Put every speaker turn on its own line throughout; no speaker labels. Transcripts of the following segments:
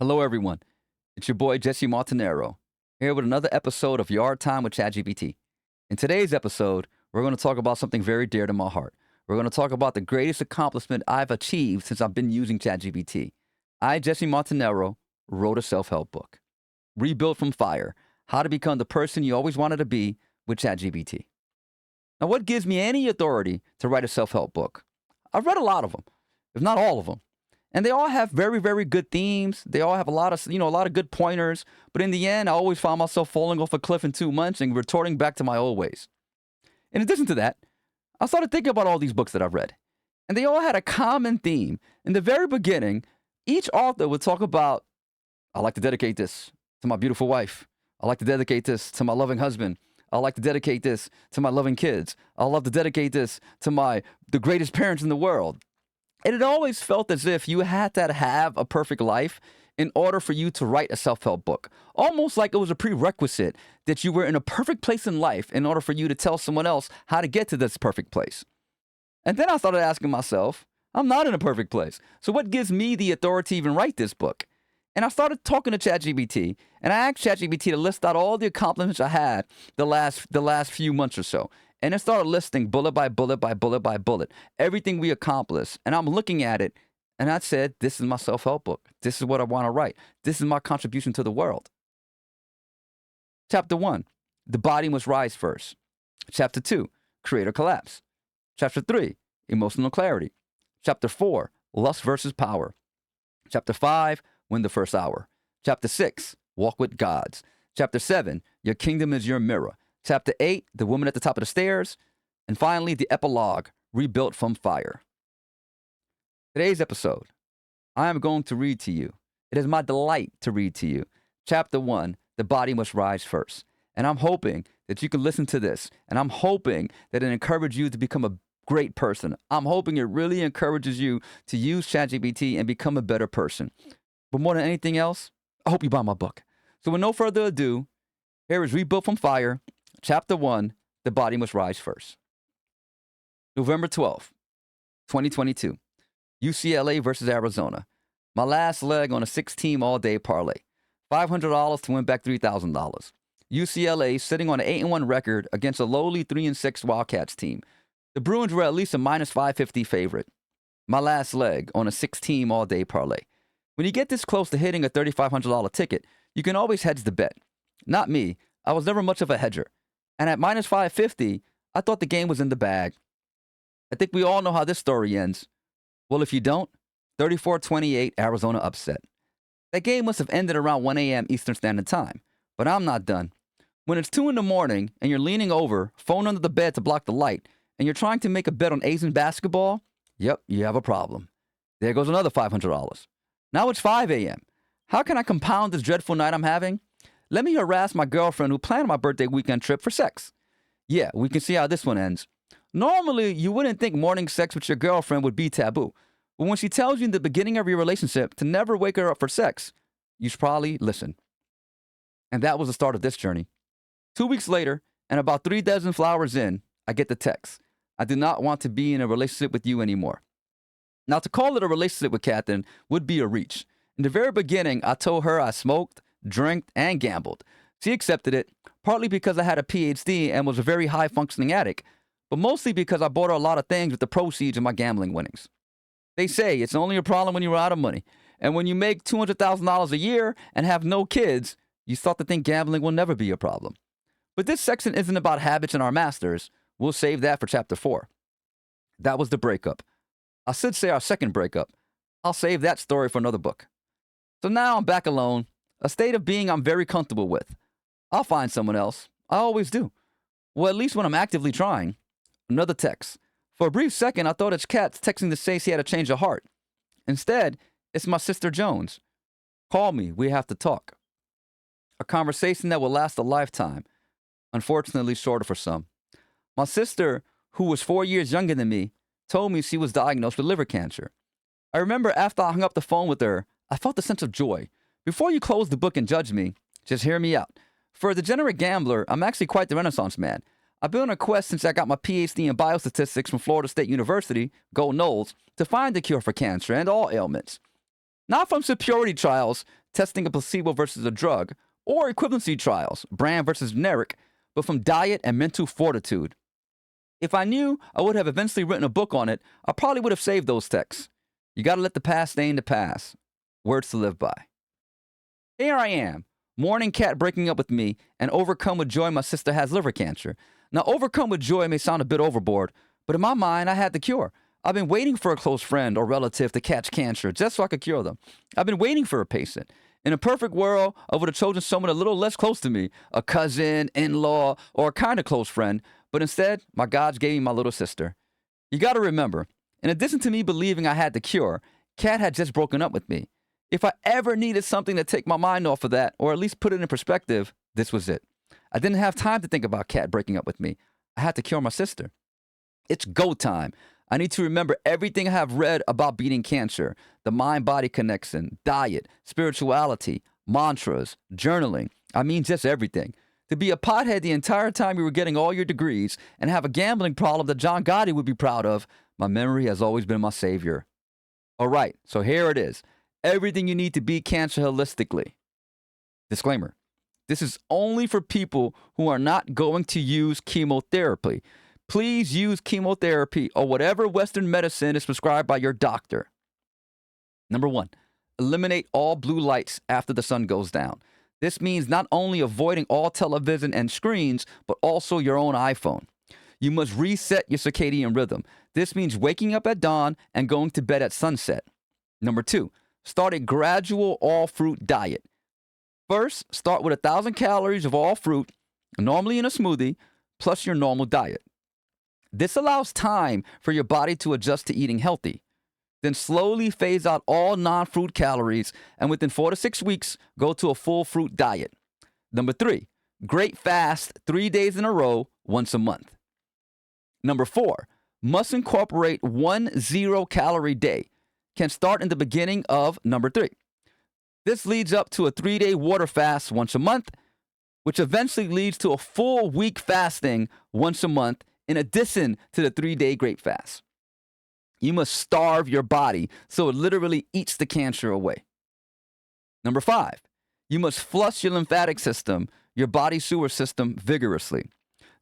Hello, everyone. It's your boy, Jesse Montanero, here with another episode of Yard Time with ChatGPT. In today's episode, we're going to talk about something very dear to my heart. We're going to talk about the greatest accomplishment I've achieved since I've been using ChatGPT. I, Jesse Montanero, wrote a self-help book, Rebuilt from Fire, How to Become the Person You Always Wanted to Be with ChatGPT. Now, what gives me any authority to write a self-help book? I've read a lot of them, if not all of them. And they all have very, very good themes. They all have a lot of good pointers. But in the end, I always found myself falling off a cliff in 2 months and retorting back to my old ways. In addition to that, I started thinking about all these books that I've read. And they all had a common theme. In the very beginning, each author would talk about, I like to dedicate this to my beautiful wife. I like to dedicate this to my loving husband. I like to dedicate this to my loving kids. I love to dedicate this to the greatest parents in the world. And it always felt as if you had to have a perfect life in order for you to write a self-help book. Almost like it was a prerequisite that you were in a perfect place in life in order for you to tell someone else how to get to this perfect place. And then I started asking myself, I'm not in a perfect place. So what gives me the authority to even write this book? And I started talking to ChatGPT, and I asked ChatGPT to list out all the accomplishments I had the last few months or so. And it started listing bullet by bullet by bullet by bullet, everything we accomplished. And I'm looking at it, and I said, this is my self-help book. This is what I want to write. This is my contribution to the world. Chapter 1, the body must rise first. Chapter 2, create or collapse. Chapter 3, emotional clarity. Chapter 4, lust versus power. Chapter 5, win the first hour. Chapter 6, walk with gods. Chapter 7, your kingdom is your mirror. Chapter 8, the woman at the top of the stairs. And finally, the epilogue, rebuilt from fire. Today's episode, I am going to read to you. It is my delight to read to you. Chapter 1, the body must rise first. And I'm hoping that you can listen to this. And I'm hoping that it encourages you to become a great person. I'm hoping it really encourages you to use ChatGPT and become a better person. But more than anything else, I hope you buy my book. So with no further ado, here is Rebuilt from Fire, Chapter 1, the body must rise first. November 12th, 2022. UCLA versus Arizona. My last leg on a 6-team all-day parlay. $500 to win back $3,000. UCLA sitting on an 8-1 record against a lowly 3-6 Wildcats team. The Bruins were at least a minus 550 favorite. My last leg on a 6-team all-day parlay. When you get this close to hitting a $3,500 ticket, you can always hedge the bet. Not me. I was never much of a hedger. And at minus 550, I thought the game was in the bag. I think we all know how this story ends. Well, if you don't, 34-28 Arizona upset. That game must have ended around 1 a.m. Eastern Standard Time. But I'm not done. When it's 2 in the morning and you're leaning over, phone under the bed to block the light, and you're trying to make a bet on Asian basketball, yep, you have a problem. There goes another $500. Now it's 5 a.m. How can I compound this dreadful night I'm having? Let me harass my girlfriend who planned my birthday weekend trip for sex. Yeah, we can see how this one ends. Normally, you wouldn't think morning sex with your girlfriend would be taboo. But when she tells you in the beginning of your relationship to never wake her up for sex, you should probably listen. And that was the start of this journey. 2 weeks later, and about 3 dozen flowers in, I get the text. I do not want to be in a relationship with you anymore. Now, to call it a relationship with Catherine would be a reach. In the very beginning, I told her I smoked, drank, and gambled. She accepted it, partly because I had a PhD and was a very high-functioning addict, but mostly because I bought her a lot of things with the proceeds of my gambling winnings. They say it's only a problem when you're out of money, and when you make $200,000 a year and have no kids, you start to think gambling will never be a problem. But this section isn't about habits and our masters. We'll save that for Chapter 4. That was the breakup. I should say our second breakup. I'll save that story for another book. So now I'm back alone, a state of being I'm very comfortable with. I'll find someone else. I always do. Well, at least when I'm actively trying. Another text. For a brief second, I thought it's Kat texting to say she had a change of heart. Instead, it's my sister Jones. Call me. We have to talk. A conversation that will last a lifetime. Unfortunately, shorter for some. My sister, who was 4 years younger than me, told me she was diagnosed with liver cancer. I remember after I hung up the phone with her, I felt a sense of joy. Before you close the book and judge me, just hear me out. For a degenerate gambler, I'm actually quite the Renaissance man. I've been on a quest since I got my PhD in biostatistics from Florida State University, Go Knowles, to find the cure for cancer and all ailments. Not from superiority trials, testing a placebo versus a drug, or equivalency trials, brand versus generic, but from diet and mental fortitude. If I knew I would have eventually written a book on it, I probably would have saved those texts. You gotta let the past stay in the past. Words to live by. Here I am, mourning Kat breaking up with me and overcome with joy my sister has liver cancer. Now, overcome with joy may sound a bit overboard, but in my mind, I had the cure. I've been waiting for a close friend or relative to catch cancer just so I could cure them. I've been waiting for a patient. In a perfect world, I would have chosen someone a little less close to me, a cousin, in-law, or a kind of close friend, but instead, my gods gave me my little sister. You gotta remember, in addition to me believing I had the cure, Kat had just broken up with me. If I ever needed something to take my mind off of that, or at least put it in perspective, this was it. I didn't have time to think about Kat breaking up with me. I had to cure my sister. It's go time. I need to remember everything I have read about beating cancer, the mind-body connection, diet, spirituality, mantras, journaling. I mean, just everything. To be a pothead the entire time you were getting all your degrees and have a gambling problem that John Gotti would be proud of, my memory has always been my savior. All right, so here it is. Everything you need to beat cancer holistically. Disclaimer. This is only for people who are not going to use chemotherapy. Please use chemotherapy or whatever Western medicine is prescribed by your doctor. Number 1, eliminate all blue lights after the sun goes down. This means not only avoiding all television and screens, but also your own iPhone. You must reset your circadian rhythm. This means waking up at dawn and going to bed at sunset. Number 2, start a gradual all-fruit diet. First, start with 1,000 calories of all fruit, normally in a smoothie, plus your normal diet. This allows time for your body to adjust to eating healthy. Then slowly phase out all non-fruit calories, and within 4 to 6 weeks, go to a full fruit diet. Number 3, great fast 3 days in a row, once a month. Number 4, must incorporate 1 0-calorie day. Can start in the beginning of number 3. This leads up to a 3-day water fast once a month, which eventually leads to a full week fasting once a month, in addition to the 3-day great fast. You must starve your body so it literally eats the cancer away. Number 5, you must flush your lymphatic system, your body sewer system, vigorously.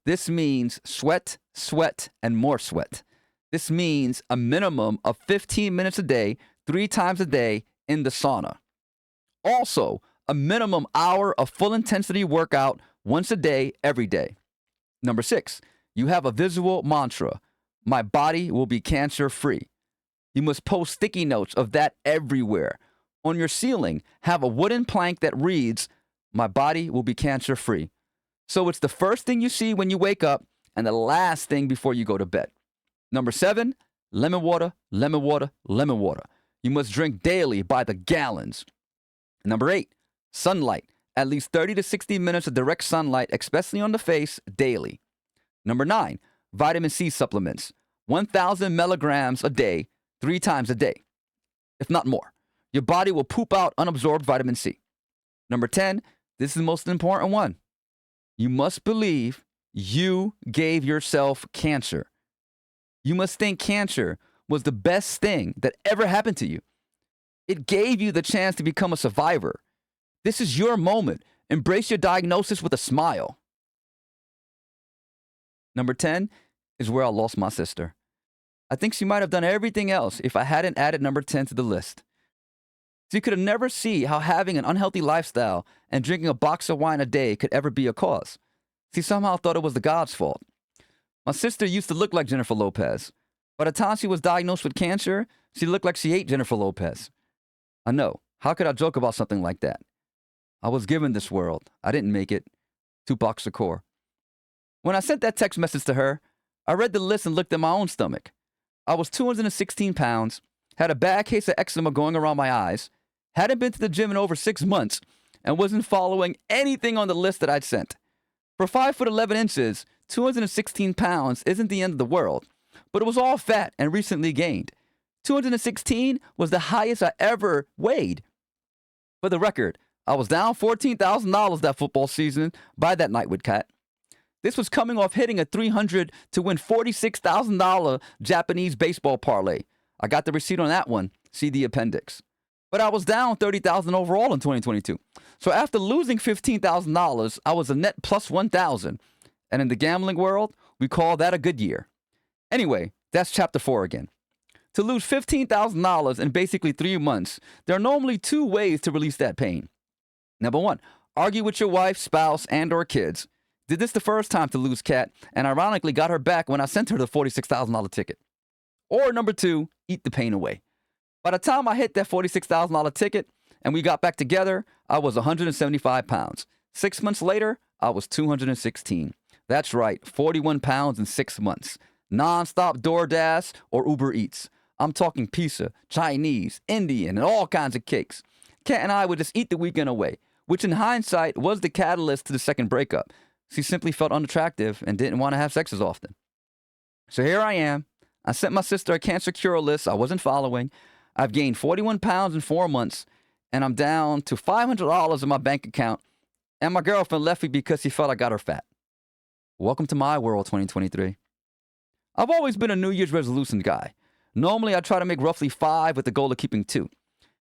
This means sweat, sweat, and more sweat. This means a minimum of 15 minutes a day, 3 times a day in the sauna. Also, a minimum hour of full intensity workout once a day, every day. Number 6, you have a visual mantra. My body will be cancer free. You must post sticky notes of that everywhere. On your ceiling, have a wooden plank that reads, my body will be cancer free. So it's the first thing you see when you wake up and the last thing before you go to bed. Number 7, lemon water, lemon water, lemon water. You must drink daily by the gallons. Number 8, sunlight. At least 30 to 60 minutes of direct sunlight, especially on the face, daily. Number 9, vitamin C supplements. 1,000 milligrams a day, 3 times a day, if not more. Your body will poop out unabsorbed vitamin C. Number 10, this is the most important one. You must believe you gave yourself cancer. You must think cancer was the best thing that ever happened to you. It gave you the chance to become a survivor. This is your moment. Embrace your diagnosis with a smile. Number 10 is where I lost my sister. I think she might have done everything else if I hadn't added number 10 to the list. She could have never seen how having an unhealthy lifestyle and drinking a box of wine a day could ever be a cause. She somehow thought it was the God's fault. My sister used to look like Jennifer Lopez. By the time she was diagnosed with cancer, she looked like she ate Jennifer Lopez. I know. How could I joke about something like that? I was given this world. I didn't make it. Tupac Shakur. When I sent that text message to her, I read the list and looked at my own stomach. I was 216 pounds, had a bad case of eczema going around my eyes, hadn't been to the gym in over 6 months, and wasn't following anything on the list that I'd sent. For 5'11", 216 pounds isn't the end of the world, but it was all fat and recently gained. 216 was the highest I ever weighed. For the record, I was down $14,000 that football season by that night with Kat. This was coming off hitting a $300 to win $46,000 Japanese baseball parlay. I got the receipt on that one. See the appendix. But I was down $30,000 overall in 2022. So after losing $15,000, I was a net plus 1,000. And in the gambling world, we call that a good year. Anyway, that's chapter 4 again. To lose $15,000 in basically 3 months, there are normally 2 ways to release that pain. Number 1, argue with your wife, spouse, and or kids. Did this the first time to lose Kat, and ironically got her back when I sent her the $46,000 ticket. Or number 2, eat the pain away. By the time I hit that $46,000 ticket and we got back together, I was 175 pounds. 6 months later, I was 216. That's right, 41 pounds in 6 months. Non-stop DoorDash or Uber Eats. I'm talking pizza, Chinese, Indian, and all kinds of cakes. Kat and I would just eat the weekend away, which in hindsight was the catalyst to the second breakup. She simply felt unattractive and didn't want to have sex as often. So here I am. I sent my sister a cancer cure list I wasn't following. I've gained 41 pounds in 4 months, and I'm down to $500 in my bank account, and my girlfriend left me because she felt I got her fat. Welcome to my world, 2023. I've always been a New Year's resolution guy. Normally, I try to make roughly 5 with the goal of keeping 2.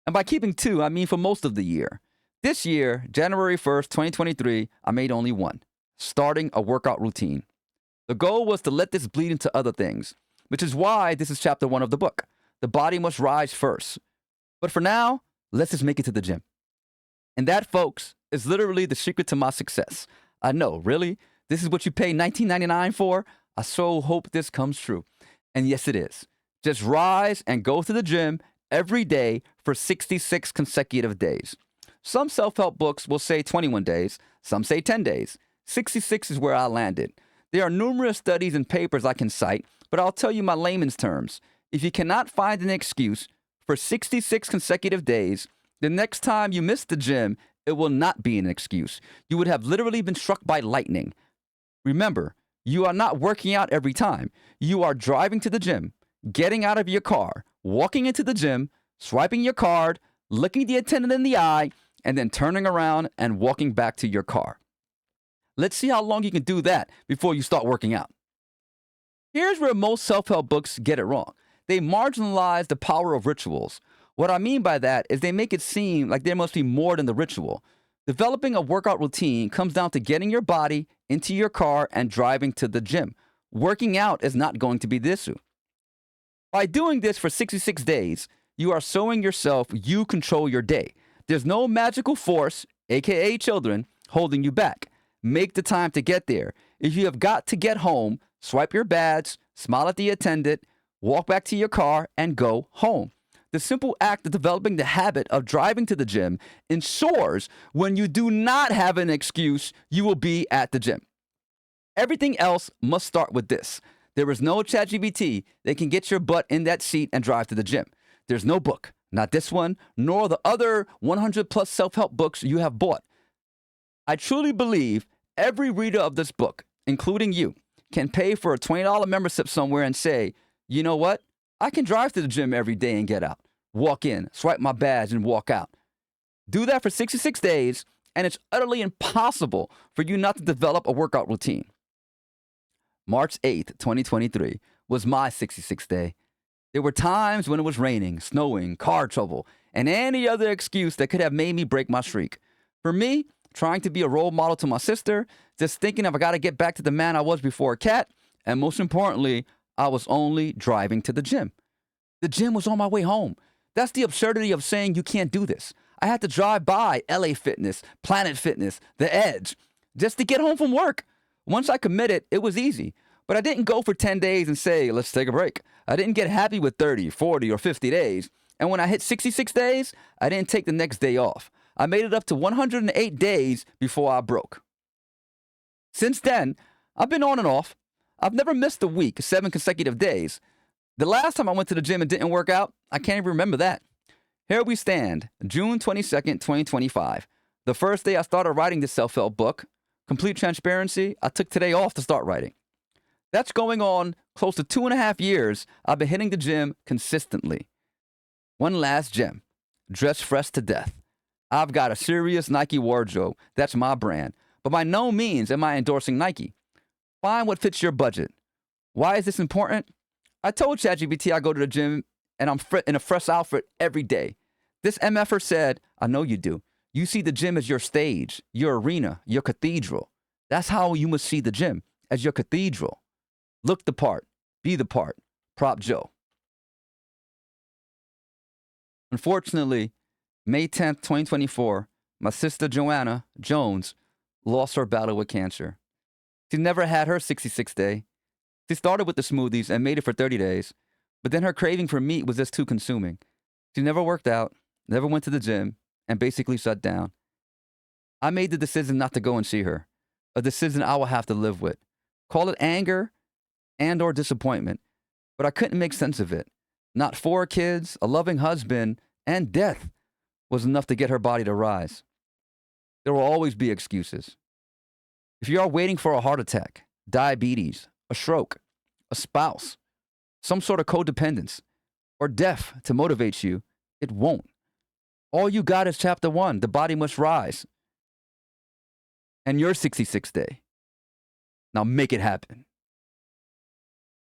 And by keeping 2, I mean for most of the year. This year, January 1st, 2023, I made only 1, starting a workout routine. The goal was to let this bleed into other things, which is why this is chapter 1 of the book. The body must rise first. But for now, let's just make it to the gym. And that, folks, is literally the secret to my success. I know, really? This is what you pay $19.99 for? I so hope this comes true. And yes, it is. Just rise and go to the gym every day for 66 consecutive days. Some self-help books will say 21 days. Some say 10 days. 66 is where I landed. There are numerous studies and papers I can cite, but I'll tell you my layman's terms. If you cannot find an excuse for 66 consecutive days, the next time you miss the gym, it will not be an excuse. You would have literally been struck by lightning. Remember, you are not working out every time. You are driving to the gym, getting out of your car, walking into the gym, swiping your card, looking the attendant in the eye, and then turning around and walking back to your car. Let's see how long you can do that before you start working out. Here's where most self-help books get it wrong. They marginalize the power of rituals. What I mean by that is they make it seem like there must be more than the ritual. Developing a workout routine comes down to getting your body into your car and driving to the gym. Working out is not going to be the issue. By doing this for 66 days, you are showing yourself you control your day. There's no magical force, aka children, holding you back. Make the time to get there. If you have got to get home, swipe your badge, smile at the attendant, walk back to your car, and go home. The simple act of developing the habit of driving to the gym ensures when you do not have an excuse, you will be at the gym. Everything else must start with this. There is no ChatGPT that can get your butt in that seat and drive to the gym. There's no book, not this one, nor the other 100 plus self-help books you have bought. I truly believe every reader of this book, including you, can pay for a $20 membership somewhere and say, you know what? I can drive to the gym every day and get out. Walk in, swipe my badge, and walk out. Do that for 66 days, and it's utterly impossible for you not to develop a workout routine. March 8th, 2023 was my 66th day. There were times when it was raining, snowing, car trouble, and any other excuse that could have made me break my streak. For me, trying to be a role model to my sister, just thinking if I got to get back to the man I was before Kat, and most importantly, I was only driving to the gym. The gym was on my way home. That's the absurdity of saying you can't do this. I had to drive by LA Fitness, Planet Fitness, The Edge, just to get home from work. Once I committed, it was easy. But I didn't go for 10 days and say, let's take a break. I didn't get happy with 30, 40, or 50 days. And when I hit 66 days, I didn't take the next day off. I made it up to 108 days before I broke. Since then, I've been on and off. I've never missed a week, 7 consecutive days. The last time I went to the gym and didn't work out, I can't even remember that. Here we stand, June 22nd, 2025. The first day I started writing this self-help book. Complete transparency, I took today off to start writing. That's going on close to 2.5 years. I've been hitting the gym consistently. One last gem, dress fresh to death. I've got a serious Nike wardrobe. That's my brand. But by no means am I endorsing Nike. Find what fits your budget. Why is this important? I told ChatGPT I go to the gym and I'm in a fresh outfit every day. This MFer said, I know you do. You see the gym as your stage, your arena, your cathedral. That's how you must see the gym, as your cathedral. Look the part, be the part. Prop Joe. Unfortunately, May 10th, 2024, my sister Joanna Jones lost her battle with cancer. She never had her 66th day. She started with the smoothies and made it for 30 days, but then her craving for meat was just too consuming. She never worked out, never went to the gym, and basically shut down. I made the decision not to go and see her, a decision I will have to live with. Call it anger and or disappointment, but I couldn't make sense of it. Not 4 kids, a loving husband, and death was enough to get her body to rise. There will always be excuses. If you are waiting for a heart attack, diabetes, a stroke, a spouse, some sort of codependence, or death to motivate you, it won't. All you got is chapter 1, the body must rise, and your 66th day. Now make it happen.